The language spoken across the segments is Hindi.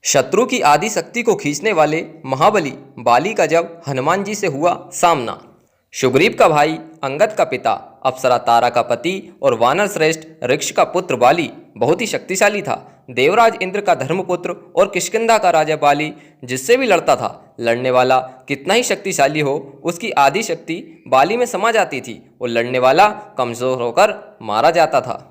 शत्रु की आदि शक्ति को खींचने वाले महाबली बाली का जब हनुमान जी से हुआ सामना। सुग्रीव का भाई, अंगद का पिता, अप्सरा तारा का पति और वानर श्रेष्ठ ऋक्ष का पुत्र बाली बहुत ही शक्तिशाली था। देवराज इंद्र का धर्मपुत्र और किष्किंधा का राजा बाली जिससे भी लड़ता था, लड़ने वाला कितना ही शक्तिशाली हो, उसकी आदि शक्ति बाली में समा जाती थी और लड़ने वाला कमजोर होकर मारा जाता था।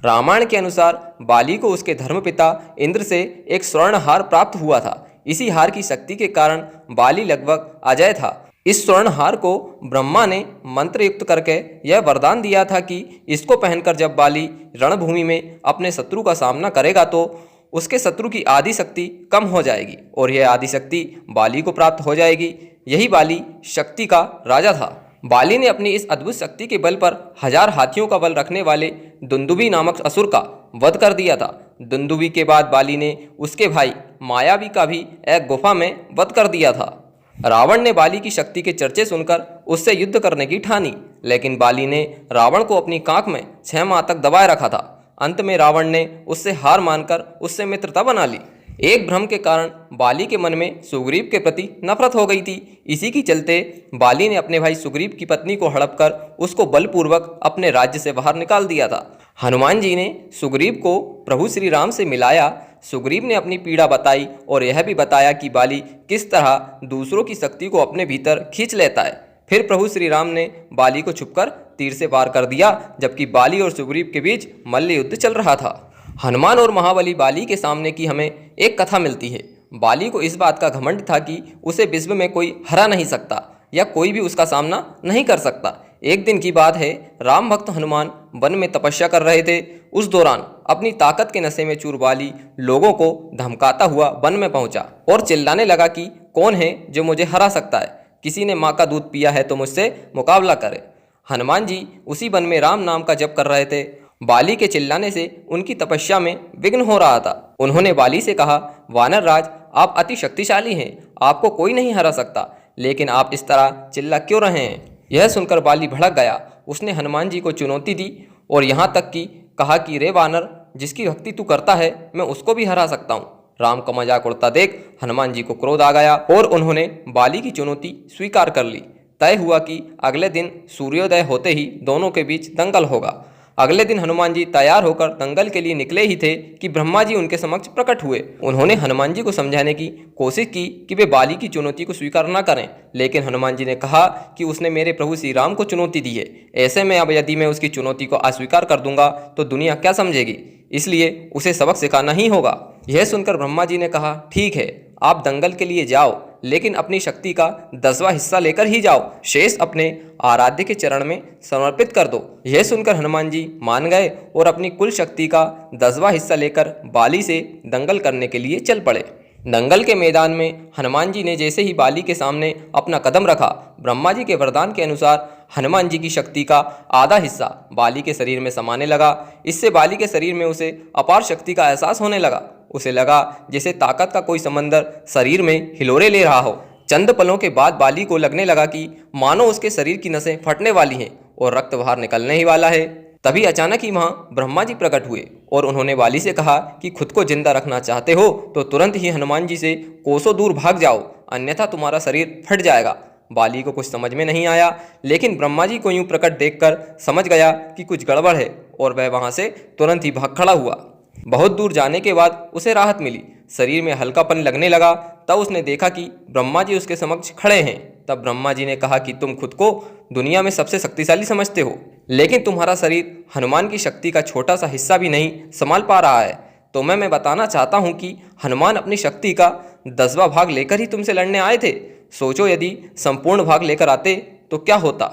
रामायण के अनुसार बाली को उसके धर्मपिता इंद्र से एक स्वर्ण हार प्राप्त हुआ था। इसी हार की शक्ति के कारण बाली लगभग अजय था। इस स्वर्ण हार को ब्रह्मा ने मंत्र युक्त करके यह वरदान दिया था कि इसको पहनकर जब बाली रणभूमि में अपने शत्रु का सामना करेगा तो उसके शत्रु की आदि शक्ति कम हो जाएगी और यह आदि शक्ति बाली को प्राप्त हो जाएगी। यही बाली शक्ति का राजा था। बाली ने अपनी इस अद्भुत शक्ति के बल पर 1000 हाथियों का बल रखने वाले दुंदुभी नामक असुर का वध कर दिया था। दुंदुभी के बाद बाली ने उसके भाई मायावी का भी एक गुफा में वध कर दिया था। रावण ने बाली की शक्ति के चर्चे सुनकर उससे युद्ध करने की ठानी, लेकिन बाली ने रावण को अपनी कांख में 6 माह तक दबाए रखा था। अंत में रावण ने उससे हार मानकर उससे मित्रता बना ली। एक भ्रम के कारण बाली के मन में सुग्रीव के प्रति नफरत हो गई थी। इसी की चलते बाली ने अपने भाई सुग्रीव की पत्नी को हड़प कर उसको बलपूर्वक अपने राज्य से बाहर निकाल दिया था। हनुमान जी ने सुग्रीव को प्रभु श्री राम से मिलाया। सुग्रीव ने अपनी पीड़ा बताई और यह भी बताया कि बाली किस तरह दूसरों की शक्ति को अपने भीतर खींच लेता है। फिर प्रभु श्री राम ने बाली को छुपकर तीर से वार कर दिया, जबकि बाली और सुग्रीव के बीच मल्ल युद्ध चल रहा था। हनुमान और महाबली बाली के सामने की हमें एक कथा मिलती है। बाली को इस बात का घमंड था कि उसे विश्व में कोई हरा नहीं सकता या कोई भी उसका सामना नहीं कर सकता। एक दिन की बात है, राम भक्त हनुमान वन में तपस्या कर रहे थे। उस दौरान अपनी ताकत के नशे में चूर बाली लोगों को धमकाता हुआ वन में पहुंचा और चिल्लाने लगा कि कौन है जो मुझे हरा सकता है, किसी ने माँ का दूध पिया है तो मुझसे मुकाबला करे। हनुमान जी उसी वन में राम नाम का जप कर रहे थे। बाली के चिल्लाने से उनकी तपस्या में विघ्न हो रहा था। उन्होंने बाली से कहा, वानर राज, आप अति शक्तिशाली हैं, आपको कोई नहीं हरा सकता, लेकिन आप इस तरह चिल्ला क्यों रहे हैं। यह सुनकर बाली भड़क गया। उसने हनुमान जी को चुनौती दी और यहाँ तक कि कहा कि रे वानर, जिसकी भक्ति तू करता है मैं उसको भी हरा सकता हूँ। राम का मजाक उड़ता देख हनुमान जी को क्रोध आ गया और उन्होंने बाली की चुनौती स्वीकार कर ली। तय हुआ कि अगले दिन सूर्योदय होते ही दोनों के बीच दंगल होगा। अगले दिन हनुमान जी तैयार होकर दंगल के लिए निकले ही थे कि ब्रह्मा जी उनके समक्ष प्रकट हुए। उन्होंने हनुमान जी को समझाने की कोशिश की कि वे बाली की चुनौती को स्वीकार न करें, लेकिन हनुमान जी ने कहा कि उसने मेरे प्रभु श्री राम को चुनौती दी है। ऐसे में अब यदि मैं उसकी चुनौती को अस्वीकार कर दूंगा तो दुनिया क्या समझेगी, इसलिए उसे सबक सिखाना ही होगा। यह सुनकर ब्रह्मा जी ने कहा, ठीक है, आप दंगल के लिए जाओ, लेकिन अपनी शक्ति का 10वां हिस्सा लेकर ही जाओ, शेष अपने आराध्य के चरण में समर्पित कर दो। यह सुनकर हनुमान जी मान गए और अपनी कुल शक्ति का 10वां हिस्सा लेकर बाली से दंगल करने के लिए चल पड़े। दंगल के मैदान में हनुमान जी ने जैसे ही बाली के सामने अपना कदम रखा, ब्रह्मा जी के वरदान के अनुसार हनुमान जी की शक्ति का आधा हिस्सा बाली के शरीर में समाने लगा। इससे बाली के शरीर में उसे अपार शक्ति का एहसास होने लगा। उसे लगा जैसे ताकत का कोई समंदर शरीर में हिलोरे ले रहा हो। चंद पलों के बाद बाली को लगने लगा कि मानो उसके शरीर की नसें फटने वाली हैं और रक्त बाहर निकलने ही वाला है। तभी अचानक ही वहाँ ब्रह्मा जी प्रकट हुए और उन्होंने बाली से कहा कि खुद को जिंदा रखना चाहते हो तो तुरंत ही हनुमान जी से कोसों दूर भाग जाओ, अन्यथा तुम्हारा शरीर फट जाएगा। बाली को कुछ समझ में नहीं आया, लेकिन ब्रह्मा जी को यूं प्रकट देखकर समझ गया कि कुछ गड़बड़ है और वह वहां से तुरंत ही भाग खड़ा हुआ। बहुत दूर जाने के बाद उसे राहत मिली, शरीर में हल्कापन लगने लगा। तब उसने देखा कि ब्रह्मा जी उसके समक्ष खड़े हैं। तब ब्रह्मा जी ने कहा कि तुम खुद को दुनिया में सबसे शक्तिशाली समझते हो, लेकिन तुम्हारा शरीर हनुमान की शक्ति का छोटा सा हिस्सा भी नहीं संभाल पा रहा है। तो मैं बताना चाहता हूँ कि हनुमान अपनी शक्ति का 10वां भाग लेकर ही तुमसे लड़ने आए थे। सोचो यदि संपूर्ण भाग लेकर आते तो क्या होता।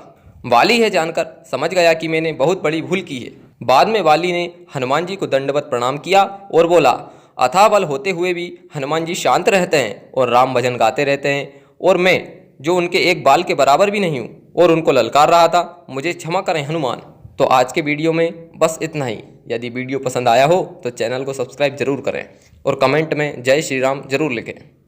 बाली यह जानकर समझ गया कि मैंने बहुत बड़ी भूल की है। बाद में बाली ने हनुमान जी को दंडवत प्रणाम किया और बोला, अथाह बल होते हुए भी हनुमान जी शांत रहते हैं और राम भजन गाते रहते हैं, और मैं जो उनके एक बाल के बराबर भी नहीं हूँ और उनको ललकार रहा था, मुझे क्षमा करें हनुमान। तो आज के वीडियो में बस इतना ही। यदि वीडियो पसंद आया हो तो चैनल को सब्सक्राइब जरूर करें और कमेंट में जय श्री राम जरूर लिखें।